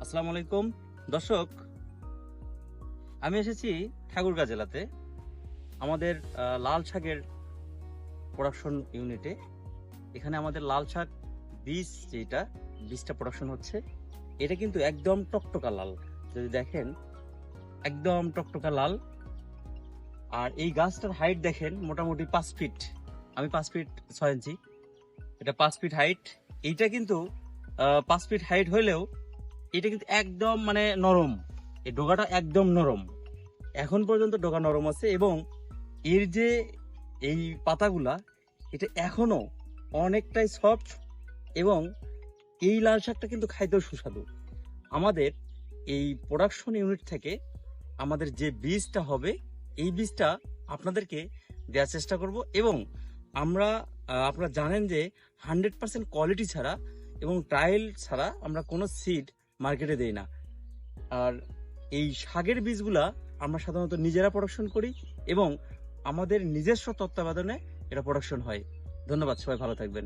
আসসালামু আলাইকুম দর্শক, আমি এসেছি ঠাকুরগাঁ জেলাতে আমাদের লাল শাকের প্রোডাকশন ইউনিটে। এখানে আমাদের লাল শাক বীজটা প্রোডাকশন হচ্ছে। এটা কিন্তু একদম টকটকা লাল, যদি দেখেন একদম টকটকা লাল। আর এই গাছটার হাইট দেখেন মোটামুটি 5 ফিট, আমি 5 ফিট 6 ইঞ্চি, এটা 5 ফিট হাইট। এইটা কিন্তু 5 ফিট হাইট হইলেও এটা কিন্তু একদম মানে নরম, এই ডোগাটা একদম নরম। এখন পর্যন্ত ডগা নরম আছে এবং এর যে এই পাতাগুলা এটা এখনো অনেকটাই সফট এবং এই লাল শাকটা কিন্তু খাইতেও সুস্বাদু। আমাদের এই প্রোডাকশন ইউনিট থেকে আমাদের যে বীজটা হবে এই বীজটা আপনাদেরকে দেওয়ার চেষ্টা করব এবং আমরা আপনারা জানেন যে 100% কোয়ালিটি ছাড়া এবং ট্রায়াল ছাড়া আমরা কোনো সিড মার্কেটে দেই না। আর এই শাকের বীজগুলা আমরা সাধারণত নিজেরা প্রোডাকশন করি এবং আমাদের নিজস্ব তত্ত্বাবধানে এটা প্রোডাকশন হয়। ধন্যবাদ, সবাই ভালো থাকবেন।